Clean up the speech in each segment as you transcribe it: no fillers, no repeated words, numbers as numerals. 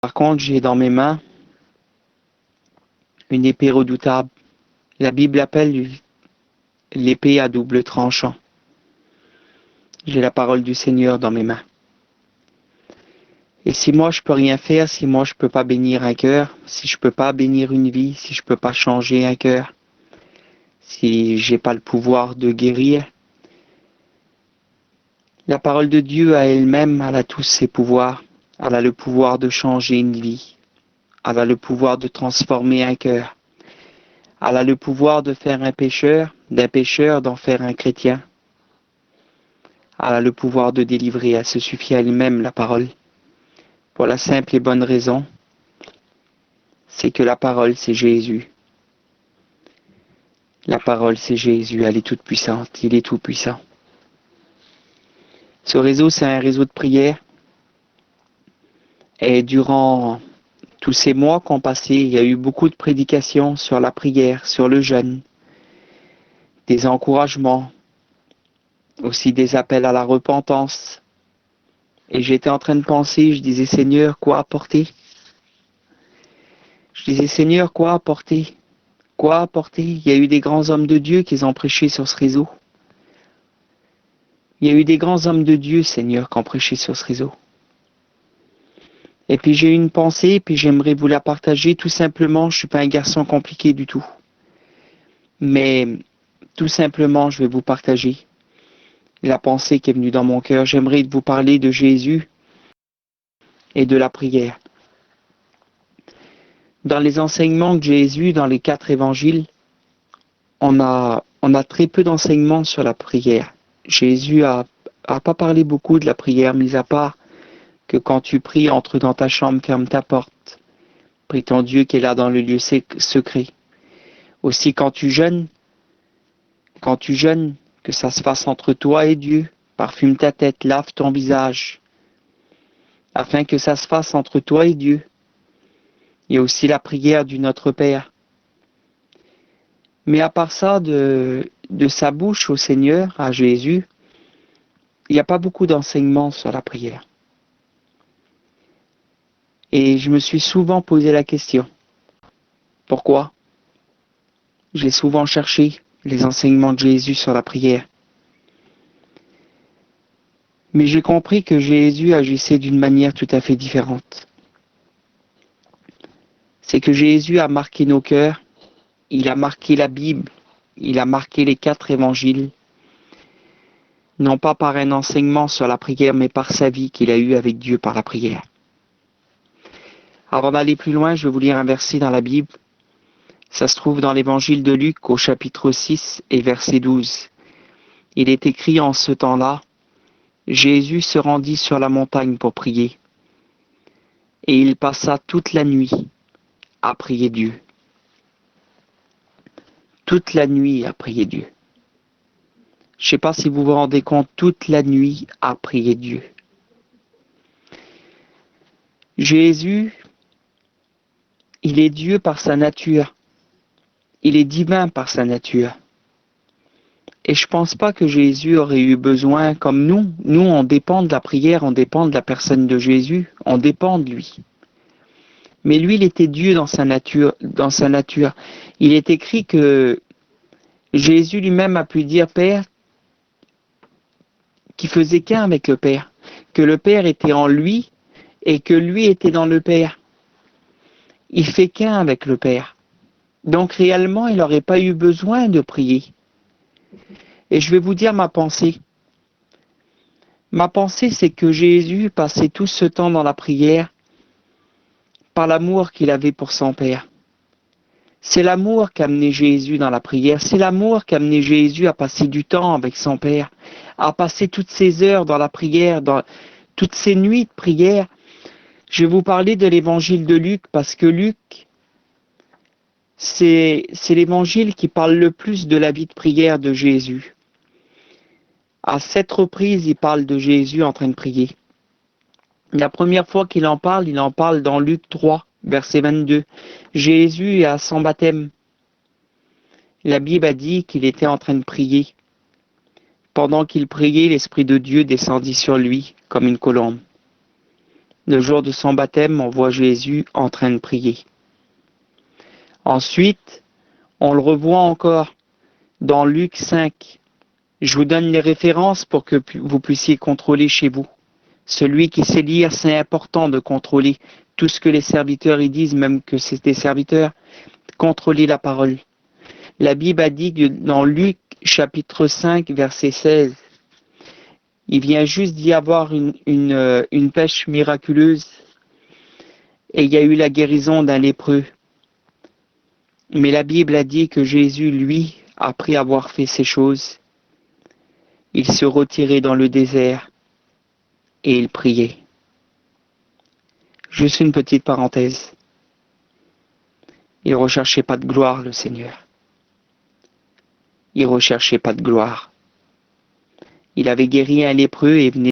Par contre, j'ai dans mes mains une épée redoutable. La Bible appelle l'épée à double tranchant. J'ai la parole du Seigneur dans mes mains. Et si moi je peux rien faire, si moi je peux pas bénir un cœur, si je peux pas bénir une vie, si je peux pas changer un cœur, si j'ai pas le pouvoir de guérir, la parole de Dieu à elle-même, elle a tous ses pouvoirs. Elle a le pouvoir de changer une vie. Elle a le pouvoir de transformer un cœur. Elle a le pouvoir de faire d'un pécheur, d'en faire un chrétien. Elle a le pouvoir de délivrer. Elle se suffit à elle-même, la parole. Pour la simple et bonne raison, c'est que la parole, c'est Jésus. La parole, c'est Jésus. Elle est toute puissante. Il est tout puissant. Ce réseau, c'est un réseau de prière. Et durant tous ces mois qu'on passé, il y a eu beaucoup de prédications sur la prière, sur le jeûne, des encouragements, aussi des appels à la repentance. Et j'étais en train de penser, je disais, Seigneur, quoi apporter? Je disais, Seigneur, quoi apporter? Quoi apporter? Il y a eu des grands hommes de Dieu qui ont prêché sur ce réseau. Il y a eu des grands hommes de Dieu, Seigneur, qui ont prêché sur ce réseau. Et puis j'ai eu une pensée, puis j'aimerais vous la partager tout simplement. Je suis pas un garçon compliqué du tout. Mais tout simplement, je vais vous partager la pensée qui est venue dans mon cœur. J'aimerais vous parler de Jésus et de la prière. Dans les enseignements de Jésus, dans les 4 évangiles, on a très peu d'enseignements sur la prière. Jésus a pas parlé beaucoup de la prière, mis à part que quand tu pries, entre dans ta chambre, ferme ta porte. Prie ton Dieu qui est là dans le lieu secret. Aussi quand tu jeûnes, que ça se fasse entre toi et Dieu. Parfume ta tête, lave ton visage, afin que ça se fasse entre toi et Dieu. Il y a aussi la prière du Notre Père. Mais à part ça, de sa bouche au Seigneur, à Jésus, il n'y a pas beaucoup d'enseignements sur la prière. Et je me suis souvent posé la question. Pourquoi? J'ai souvent cherché les enseignements de Jésus sur la prière. Mais j'ai compris que Jésus agissait d'une manière tout à fait différente. C'est que Jésus a marqué nos cœurs, il a marqué la Bible, il a marqué les 4 évangiles, non pas par un enseignement sur la prière, mais par sa vie qu'il a eue avec Dieu par la prière. Avant d'aller plus loin, je vais vous lire un verset dans la Bible. Ça se trouve dans l'évangile de Luc au chapitre 6 et verset 12. Il est écrit en ce temps-là, Jésus se rendit sur la montagne pour prier. Et il passa toute la nuit à prier Dieu. Toute la nuit à prier Dieu. Je ne sais pas si vous vous rendez compte, toute la nuit à prier Dieu. Jésus, il est Dieu par sa nature. Il est divin par sa nature. Et je pense pas que Jésus aurait eu besoin, comme nous. Nous, on dépend de la prière, on dépend de la personne de Jésus, on dépend de lui. Mais lui, il était Dieu dans sa nature. Il est écrit que Jésus lui-même a pu dire, Père, qui faisait qu'un avec le Père, que le Père était en lui et que lui était dans le Père. Il fait qu'un avec le Père. Donc réellement, il n'aurait pas eu besoin de prier. Et je vais vous dire ma pensée. Ma pensée, c'est que Jésus passait tout ce temps dans la prière par l'amour qu'il avait pour son Père. C'est l'amour qu'a amené Jésus dans la prière. C'est l'amour qu'a amené Jésus à passer du temps avec son Père, à passer toutes ces heures dans la prière, dans toutes ces nuits de prière. Je vais vous parler de l'évangile de Luc parce que Luc, c'est l'évangile qui parle le plus de la vie de prière de Jésus. À 7 reprises, il parle de Jésus en train de prier. La première fois qu'il en parle dans Luc 3, verset 22. Jésus est à son baptême. La Bible a dit qu'il était en train de prier. Pendant qu'il priait, l'Esprit de Dieu descendit sur lui comme une colombe. Le jour de son baptême, on voit Jésus en train de prier. Ensuite, on le revoit encore dans Luc 5. Je vous donne les références pour que vous puissiez contrôler chez vous. Celui qui sait lire, c'est important de contrôler tout ce que les serviteurs y disent, même que c'est des serviteurs. Contrôler la parole. La Bible a dit que dans Luc chapitre 5, verset 16, il vient juste d'y avoir une pêche miraculeuse et il y a eu la guérison d'un lépreux. Mais la Bible a dit que Jésus, lui, après avoir fait ces choses, il se retirait dans le désert et il priait. Juste une petite parenthèse. Il ne recherchait pas de gloire, le Seigneur. Il ne recherchait pas de gloire. Il avait guéri un lépreux et venait.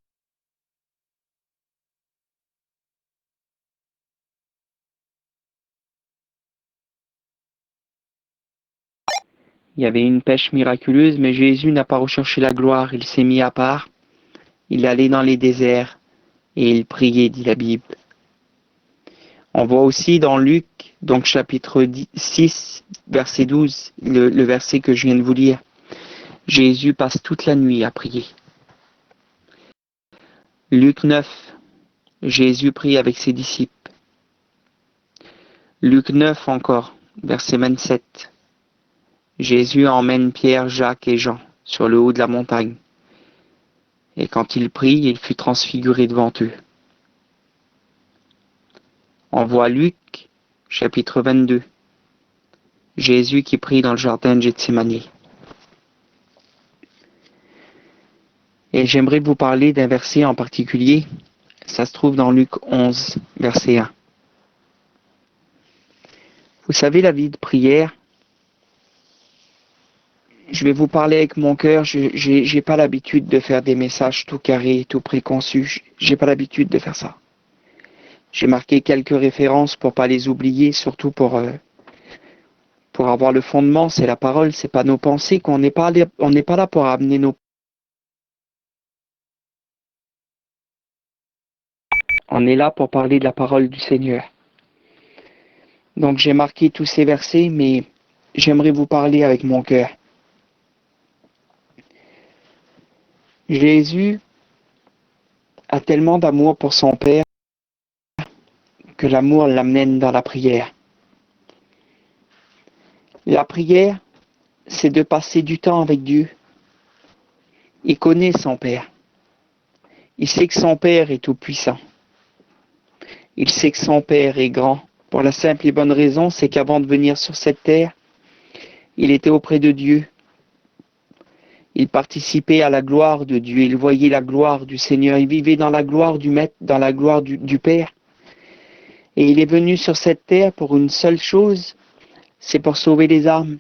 Il y avait une pêche miraculeuse, mais Jésus n'a pas recherché la gloire. Il s'est mis à part. Il allait dans les déserts et il priait, dit la Bible. On voit aussi dans Luc, donc chapitre 6, verset 12, le verset que je viens de vous lire. Jésus passe toute la nuit à prier. Luc 9, Jésus prie avec ses disciples. Luc 9 encore, verset 27. Jésus emmène Pierre, Jacques et Jean sur le haut de la montagne. Et quand il prie, il fut transfiguré devant eux. On voit Luc, chapitre 22. Jésus qui prie dans le jardin de Gethsémani. Et j'aimerais vous parler d'un verset en particulier. Ça se trouve dans Luc 11, verset 1. Vous savez, la vie de prière, je vais vous parler avec mon cœur. J'ai pas l'habitude de faire des messages tout carrés, tout préconçus. J'ai pas l'habitude de faire ça. J'ai marqué quelques références pour pas les oublier, surtout pour avoir le fondement. C'est la parole, c'est pas nos pensées. On n'est pas là pour amener nos. On est là pour parler de la parole du Seigneur. Donc j'ai marqué tous ces versets, mais j'aimerais vous parler avec mon cœur. Jésus a tellement d'amour pour son Père que l'amour l'amène dans la prière. La prière, c'est de passer du temps avec Dieu. Il connaît son Père. Il sait que son Père est tout-puissant. Il sait que son Père est grand. Pour la simple et bonne raison, c'est qu'avant de venir sur cette terre, il était auprès de Dieu. Il participait à la gloire de Dieu. Il voyait la gloire du Seigneur. Il vivait dans la gloire du Maître, dans la gloire du Père. Et il est venu sur cette terre pour une seule chose, c'est pour sauver les âmes,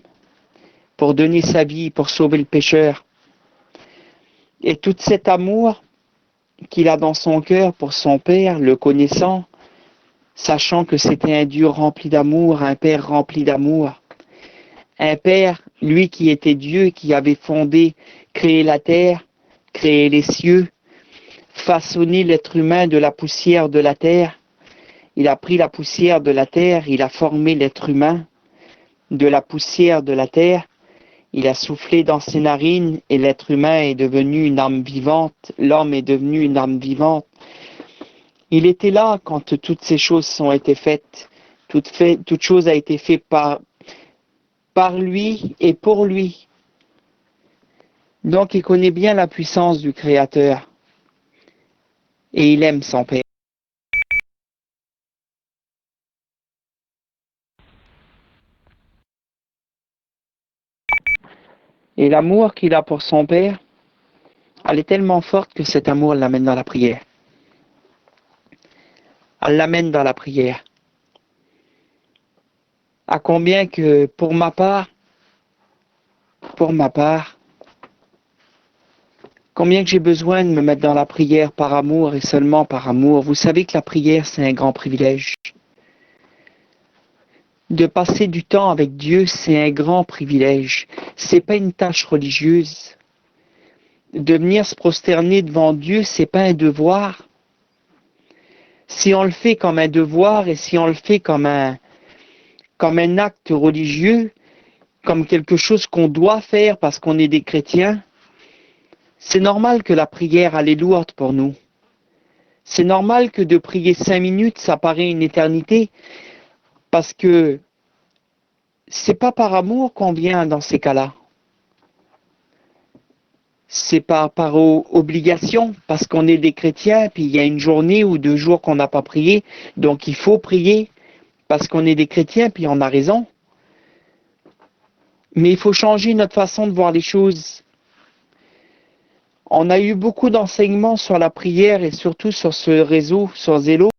pour donner sa vie, pour sauver le pécheur. Et tout cet amour qu'il a dans son cœur pour son Père, le connaissant, sachant que c'était un Dieu rempli d'amour, un Père rempli d'amour. Un Père, lui qui était Dieu, qui avait fondé, créé la terre, créé les cieux, façonné l'être humain de la poussière de la terre. Il a pris la poussière de la terre, il a formé l'être humain de la poussière de la terre. Il a soufflé dans ses narines et l'être humain est devenu une âme vivante. L'homme est devenu une âme vivante. Il était là quand toutes ces choses ont été faites. Toute chose a été faite par lui et pour lui. Donc il connaît bien la puissance du Créateur. Et il aime son Père. Et l'amour qu'il a pour son Père, elle est tellement forte que cet amour l'amène dans la prière. Elle l'amène dans la prière. À combien que, pour ma part, combien que j'ai besoin de me mettre dans la prière par amour et seulement par amour. Vous savez que la prière, c'est un grand privilège. De passer du temps avec Dieu, c'est un grand privilège. C'est pas une tâche religieuse. De venir se prosterner devant Dieu, c'est pas un devoir. Si on le fait comme un devoir et si on le fait comme un acte religieux, comme quelque chose qu'on doit faire parce qu'on est des chrétiens, c'est normal que la prière, elle est lourde pour nous. C'est normal que de prier 5 minutes, ça paraît une éternité, parce que c'est pas par amour qu'on vient dans ces cas-là. C'est pas par obligation, parce qu'on est des chrétiens, puis il y a une journée ou 2 jours qu'on n'a pas prié, donc il faut prier, parce qu'on est des chrétiens, puis on a raison. Mais il faut changer notre façon de voir les choses. On a eu beaucoup d'enseignements sur la prière et surtout sur ce réseau, sur Zélo.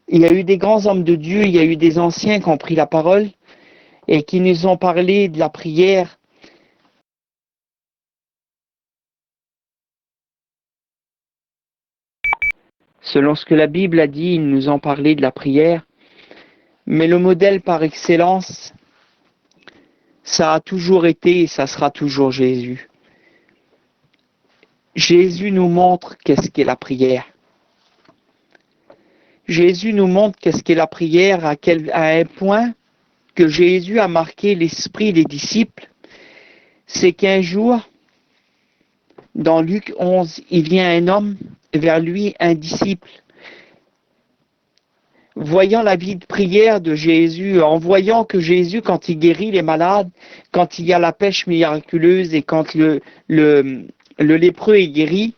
Il y a eu des grands hommes de Dieu, il y a eu des anciens qui ont pris la parole et qui nous ont parlé de la prière. Selon ce que la Bible a dit, ils nous ont parlé de la prière. Mais le modèle par excellence, ça a toujours été et ça sera toujours Jésus. Jésus nous montre qu'est-ce qu'est la prière. Jésus nous montre qu'est-ce qu'est la prière à un point que Jésus a marqué l'esprit des disciples. C'est qu'un jour, dans Luc 11, il vient un homme vers lui, un disciple. Voyant la vie de prière de Jésus, en voyant que Jésus, quand il guérit les malades, quand il y a la pêche miraculeuse et quand le lépreux est guéri,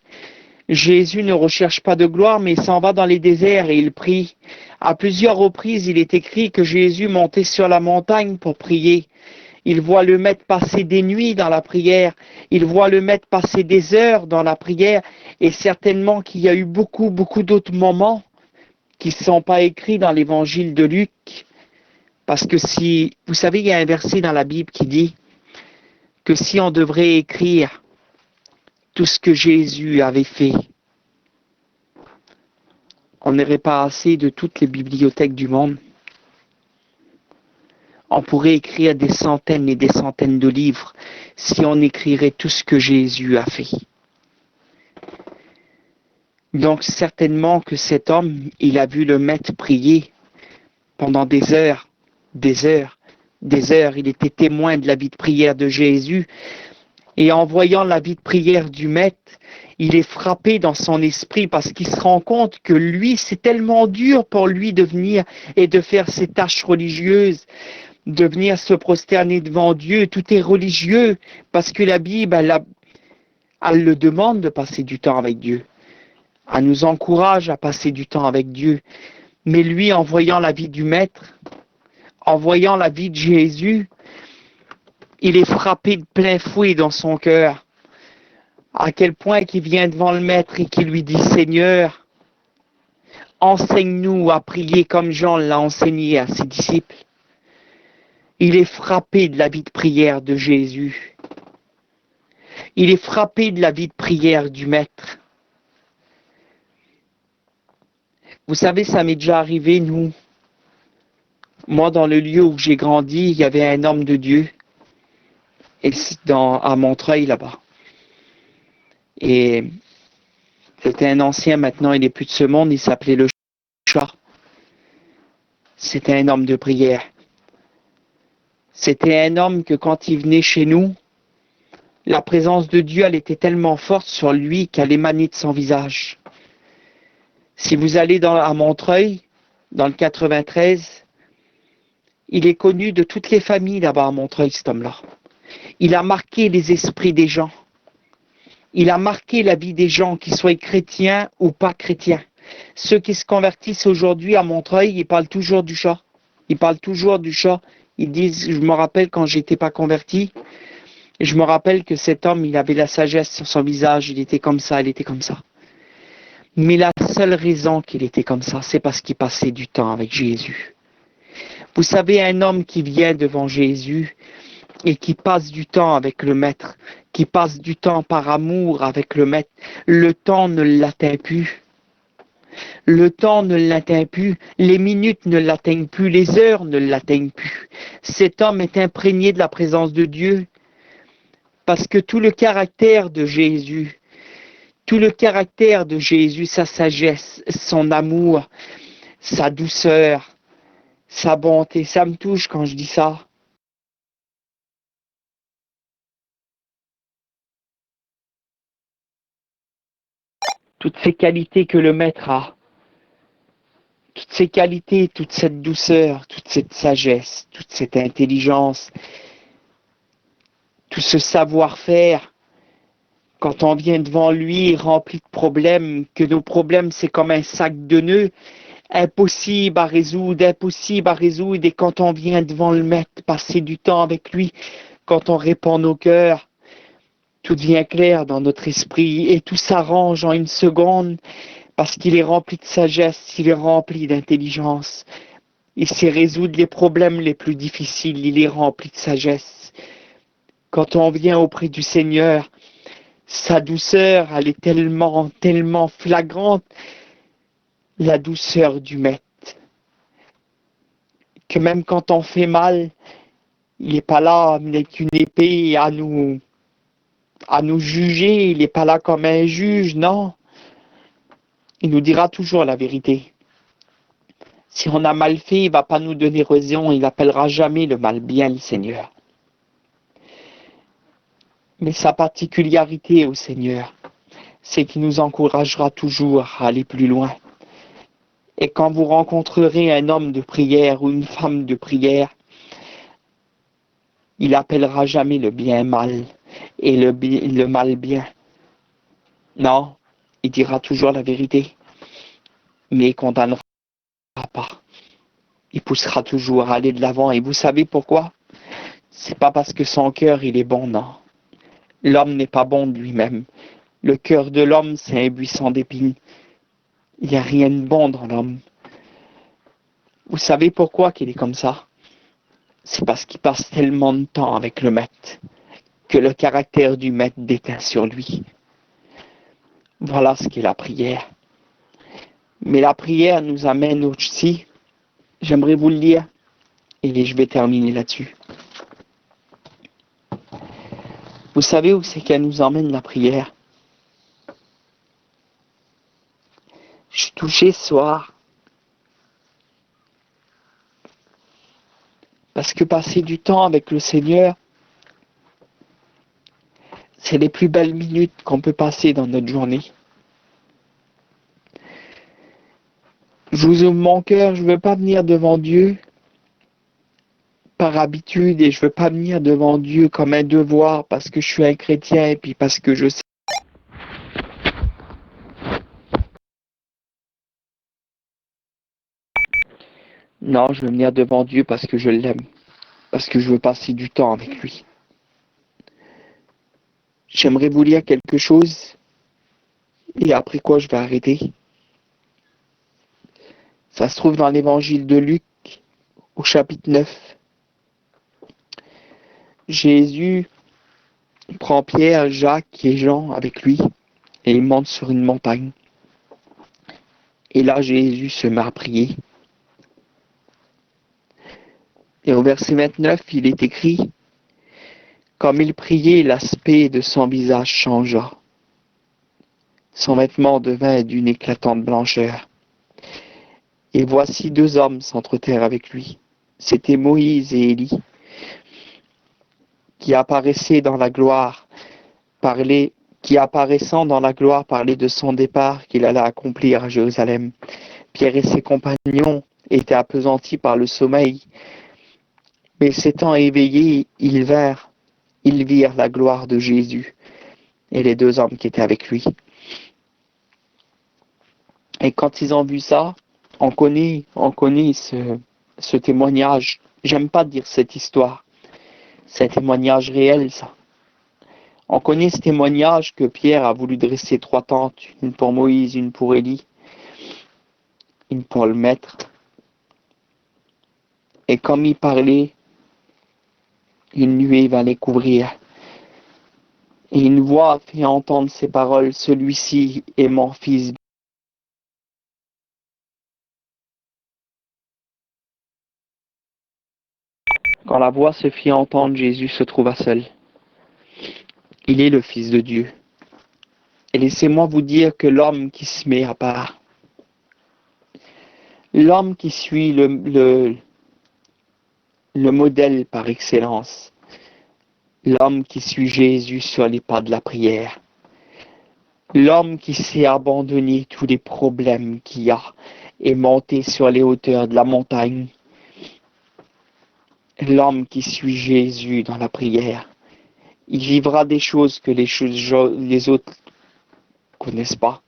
Jésus ne recherche pas de gloire, mais il s'en va dans les déserts et il prie. À plusieurs reprises, il est écrit que Jésus montait sur la montagne pour prier. Il voit le maître passer des nuits dans la prière. Il voit le maître passer des heures dans la prière. Et certainement qu'il y a eu beaucoup d'autres moments qui ne sont pas écrits dans l'évangile de Luc. Parce que vous savez, il y a un verset dans la Bible qui dit que si on devrait écrire tout ce que Jésus avait fait, on n'aurait pas assez de toutes les bibliothèques du monde. On pourrait écrire des centaines et des centaines de livres si on écrirait tout ce que Jésus a fait. Donc certainement que cet homme, il a vu le maître prier pendant des heures, des heures, des heures. Il était témoin de la vie de prière de Jésus. Et en voyant la vie de prière du maître, il est frappé dans son esprit parce qu'il se rend compte que lui, c'est tellement dur pour lui de venir et de faire ses tâches religieuses, de venir se prosterner devant Dieu. Tout est religieux parce que la Bible, elle le demande de passer du temps avec Dieu. Elle nous encourage à passer du temps avec Dieu. Mais lui, en voyant la vie du Maître, en voyant la vie de Jésus, il est frappé de plein fouet dans son cœur. À quel point qu'il vient devant le Maître et qu'il lui dit, Seigneur, enseigne-nous à prier comme Jean l'a enseigné à ses disciples. Il est frappé de la vie de prière de Jésus. Il est frappé de la vie de prière du Maître. Vous savez, ça m'est déjà arrivé, moi, dans le lieu où j'ai grandi, il y avait un homme de Dieu à Montreuil, là-bas. Et c'était un ancien, maintenant il n'est plus de ce monde, il s'appelait le Chat. C'était un homme de prière. C'était un homme que quand il venait chez nous, la présence de Dieu, elle était tellement forte sur lui qu'elle émanait de son visage. Si vous allez à Montreuil, dans le 93, il est connu de toutes les familles là-bas à Montreuil, cet homme-là. Il a marqué les esprits des gens. Il a marqué la vie des gens, qu'ils soient chrétiens ou pas chrétiens. Ceux qui se convertissent aujourd'hui à Montreuil, ils parlent toujours du Chat. Ils parlent toujours du Chat. Ils disent, je me rappelle quand j'étais pas converti, je me rappelle que cet homme, il avait la sagesse sur son visage, il était comme ça, il était comme ça. Mais la seule raison qu'il était comme ça, c'est parce qu'il passait du temps avec Jésus. Vous savez, un homme qui vient devant Jésus et qui passe du temps avec le Maître, qui passe du temps par amour avec le Maître, le temps ne l'atteint plus. Le temps ne l'atteint plus, les minutes ne l'atteignent plus, les heures ne l'atteignent plus. Cet homme est imprégné de la présence de Dieu parce que tout le caractère de Jésus, tout le caractère de Jésus, sa sagesse, son amour, sa douceur, sa bonté. Ça me touche quand je dis ça. Toutes ces qualités que le Maître a, toutes ces qualités, toute cette douceur, toute cette sagesse, toute cette intelligence, tout ce savoir-faire, quand on vient devant lui rempli de problèmes, que nos problèmes c'est comme un sac de nœuds, impossible à résoudre, et quand on vient devant le Maître, passer du temps avec lui, quand on répand nos cœurs, tout devient clair dans notre esprit et tout s'arrange en une seconde parce qu'il est rempli de sagesse, il est rempli d'intelligence. Il sait résoudre les problèmes les plus difficiles, il est rempli de sagesse. Quand on vient auprès du Seigneur, sa douceur, elle est tellement, tellement flagrante, la douceur du Maître, que même quand on fait mal, il n'est pas là avec une épée à nous juger, il n'est pas là comme un juge, non. Il nous dira toujours la vérité. Si on a mal fait, il ne va pas nous donner raison, il n'appellera jamais le mal bien, le Seigneur. Mais sa particularité au Seigneur, c'est qu'il nous encouragera toujours à aller plus loin. Et quand vous rencontrerez un homme de prière ou une femme de prière, il appellera jamais le bien mal et le mal bien. Non, il dira toujours la vérité, mais il condamnera pas. Il poussera toujours à aller de l'avant. Et vous savez pourquoi? C'est pas parce que son cœur il est bon, non. L'homme n'est pas bon de lui-même. Le cœur de l'homme, c'est un buisson d'épines. Il n'y a rien de bon dans l'homme. Vous savez pourquoi qu'il est comme ça? C'est parce qu'il passe tellement de temps avec le Maître que le caractère du Maître déteint sur lui. Voilà ce qu'est la prière. Mais la prière nous amène aussi, j'aimerais vous le lire, et je vais terminer là-dessus. Vous savez où c'est qu'elle nous emmène la prière? Je suis touché ce soir parce que passer du temps avec le Seigneur, c'est les plus belles minutes qu'on peut passer dans notre journée. Je vous ouvre mon cœur, je ne veux pas venir devant Dieu par habitude et je ne veux pas venir devant Dieu comme un devoir parce que je suis un chrétien et puis parce que je sais. Non, je veux venir devant Dieu parce que je l'aime, parce que je veux passer du temps avec lui. J'aimerais vous lire quelque chose et après quoi je vais arrêter. Ça se trouve dans l'évangile de Luc au chapitre 9. Jésus prend Pierre, Jacques et Jean avec lui et il monte sur une montagne. Et là, Jésus se met à prier. Et au verset 29, il est écrit, comme il priait, l'aspect de son visage changea. Son vêtement devint d'une éclatante blancheur. Et voici deux hommes s'entretèrent avec lui. C'étaient Moïse et Élie, qui apparaissaient dans la gloire, qui apparaissant dans la gloire parlaient de son départ qu'il allait accomplir à Jérusalem. Pierre et ses compagnons étaient appesantis par le sommeil, mais s'étant éveillés, ils virent la gloire de Jésus et les deux hommes qui étaient avec lui. Et quand ils ont vu ça, on connaît ce témoignage. J'aime pas dire cette histoire. C'est un témoignage réel, ça. On connaît ce témoignage que Pierre a voulu dresser trois tentes, une pour Moïse, une pour Élie, une pour le Maître. Et comme il parlait, une nuée va les couvrir. Et une voix fait entendre ces paroles, celui-ci est mon fils. Quand la voix se fit entendre, Jésus se trouva seul. Il est le Fils de Dieu. Et laissez-moi vous dire que l'homme qui se met à part, l'homme qui suit le modèle par excellence, l'homme qui suit Jésus sur les pas de la prière, l'homme qui sait abandonner tous les problèmes qu'il y a et monter sur les hauteurs de la montagne, l'homme qui suit Jésus dans la prière, il vivra des choses que les autres ne connaissent pas.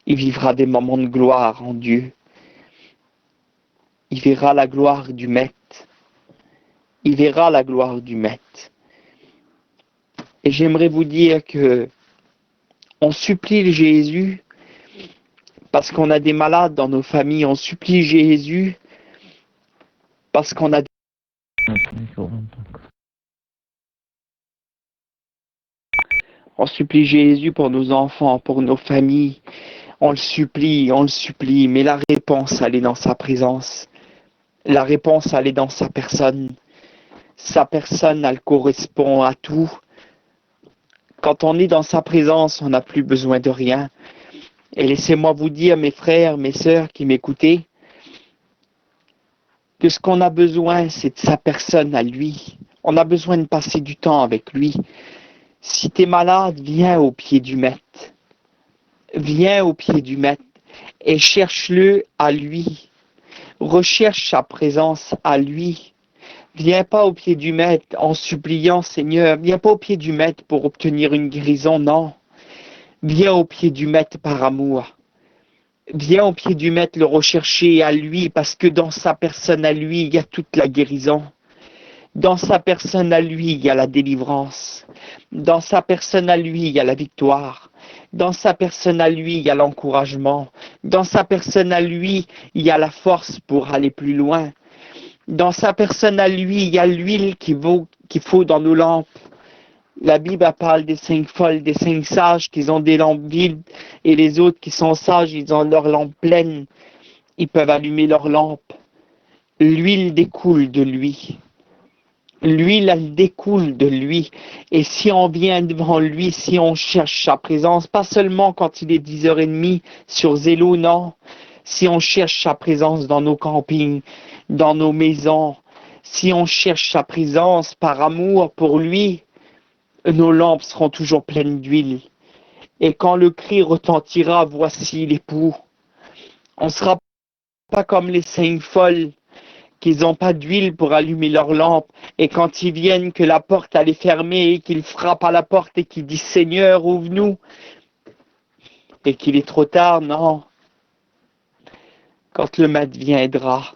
Il vivra des moments de gloire en Dieu. Il verra la gloire du Maître. Il verra la gloire du Maître. Et j'aimerais vous dire que on supplie Jésus parce qu'on a des malades dans nos familles. On supplie Jésus parce qu'on a on supplie Jésus pour nos enfants, pour nos familles. On le supplie, mais la réponse, elle est dans sa présence. La réponse, elle est dans sa personne. Sa personne, elle correspond à tout. Quand on est dans sa présence, on n'a plus besoin de rien. Et laissez-moi vous dire, mes frères, mes sœurs qui m'écoutez, que ce qu'on a besoin, c'est de sa personne à lui. On a besoin de passer du temps avec lui. Si tu es malade, viens au pied du Maître. Viens au pied du Maître et cherche-le à lui. Recherche sa présence à lui. Viens pas au pied du Maître en suppliant, Seigneur. Viens pas au pied du Maître pour obtenir une guérison, non. Viens au pied du Maître par amour. Viens au pied du Maître le rechercher à lui, parce que dans sa personne à lui, il y a toute la guérison. Dans sa personne à lui, il y a la délivrance. Dans sa personne à lui, il y a la victoire. Dans sa personne à lui, il y a l'encouragement. Dans sa personne à lui, il y a la force pour aller plus loin. Dans sa personne à lui, il y a l'huile qu'il faut dans nos lampes. La Bible parle des 5 folles, des 5 sages qui ont des lampes vides, et les autres qui sont sages, ils ont leurs lampes pleines. Ils peuvent allumer leurs lampes. L'huile découle de lui. L'huile, elle découle de lui. Et si on vient devant lui, si on cherche sa présence, pas seulement quand il est 10h30 sur Zélo, non. Si on cherche sa présence dans nos campings, dans nos maisons, si on cherche sa présence par amour pour lui, nos lampes seront toujours pleines d'huile. Et quand le cri retentira, voici l'époux. On ne sera pas comme les 5 folles qui n'ont pas d'huile pour allumer leur lampe. Et quand ils viennent, que la porte elle est fermée, et qu'ils frappent à la porte et qu'ils disent Seigneur, ouvre-nous. Et qu'il est trop tard, non. Quand le maître viendra,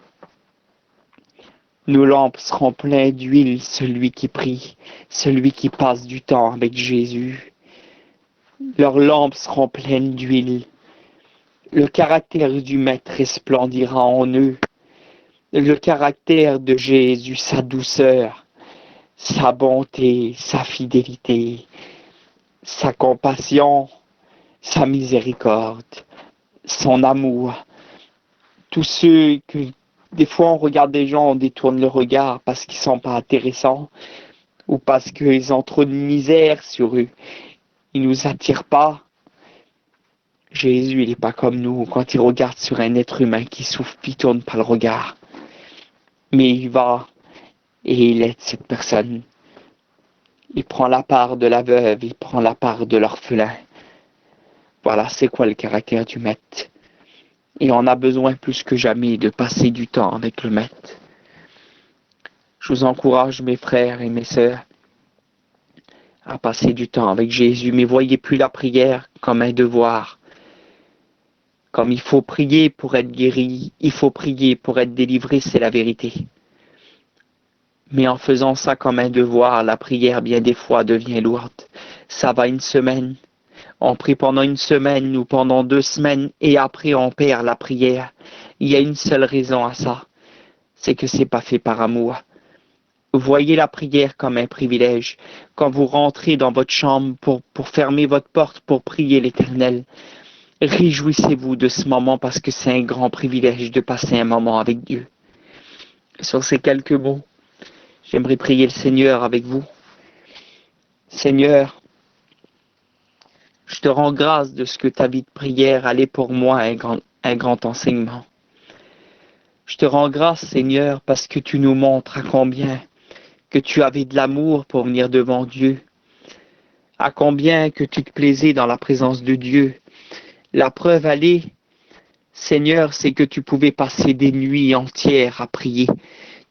nos lampes seront pleines d'huile, celui qui prie, celui qui passe du temps avec Jésus. Leurs lampes seront pleines d'huile. Le caractère du Maître resplendira en eux. Le caractère de Jésus, sa douceur, sa bonté, sa fidélité, sa compassion, sa miséricorde, son amour. Tous ceux que, des fois, on regarde des gens, on détourne le regard parce qu'ils sont pas intéressants ou parce qu'ils ont trop de misère sur eux. Ils nous attirent pas. Jésus, il n'est pas comme nous. Quand il regarde sur un être humain qui souffre, il tourne pas le regard. Mais il va et il aide cette personne. Il prend la part de la veuve, il prend la part de l'orphelin. Voilà, c'est quoi le caractère du Maître. Et on a besoin plus que jamais de passer du temps avec le Maître. Je vous encourage, mes frères et mes sœurs, à passer du temps avec Jésus. Mais voyez plus la prière comme un devoir. Comme il faut prier pour être guéri, il faut prier pour être délivré, c'est la vérité. Mais en faisant ça comme un devoir, la prière bien des fois devient lourde. Ça va une semaine. On prie pendant une semaine ou pendant 2 semaines et après on perd la prière. Il y a une seule raison à ça, c'est que c'est pas fait par amour. Voyez la prière comme un privilège. Quand vous rentrez dans votre chambre pour fermer votre porte pour prier l'Éternel, réjouissez-vous de ce moment parce que c'est un grand privilège de passer un moment avec Dieu. Sur ces quelques mots, j'aimerais prier le Seigneur avec vous. Seigneur, Je te rends grâce de ce que ta vie de prière allait pour moi un grand enseignement. Je te rends grâce, Seigneur, parce que tu nous montres à combien que tu avais de l'amour pour venir devant Dieu, à combien que tu te plaisais dans la présence de Dieu. La preuve allée, Seigneur, c'est que tu pouvais passer des nuits entières à prier.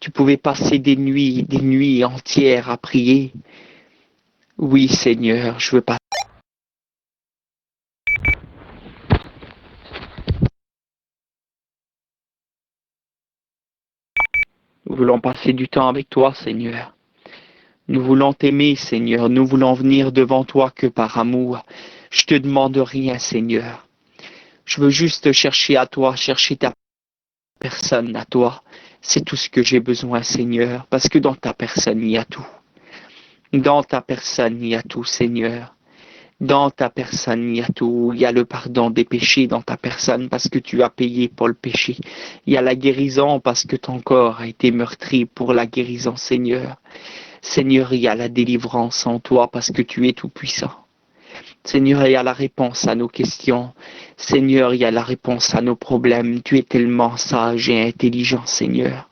Tu pouvais passer des nuits entières à prier. Oui, Seigneur, je veux pas. Nous voulons passer du temps avec toi, Seigneur. Nous voulons t'aimer, Seigneur. Nous voulons venir devant toi que par amour. Je te demande rien, Seigneur. Je veux juste chercher à toi, chercher ta personne à toi. C'est tout ce que j'ai besoin, Seigneur, parce que dans ta personne, il y a tout. Dans ta personne, il y a tout, Seigneur. Dans ta personne, il y a tout. Il y a le pardon des péchés dans ta personne parce que tu as payé pour le péché. Il y a la guérison parce que ton corps a été meurtri pour la guérison, Seigneur. Seigneur, il y a la délivrance en toi parce que tu es tout-puissant. Seigneur, il y a la réponse à nos questions. Seigneur, il y a la réponse à nos problèmes. Tu es tellement sage et intelligent, Seigneur.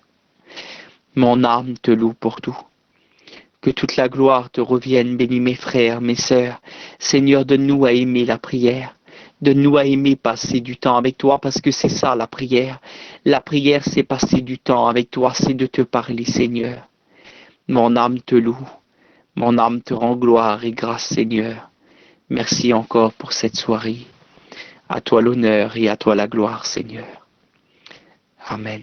Mon âme te loue pour tout. Que toute la gloire te revienne, bénis mes frères, mes sœurs. Seigneur, donne-nous à aimer la prière. Donne-nous à aimer passer du temps avec toi parce que c'est ça la prière. La prière, c'est passer du temps avec toi, c'est de te parler, Seigneur. Mon âme te loue. Mon âme te rend gloire et grâce, Seigneur. Merci encore pour cette soirée. À toi l'honneur et à toi la gloire, Seigneur. Amen.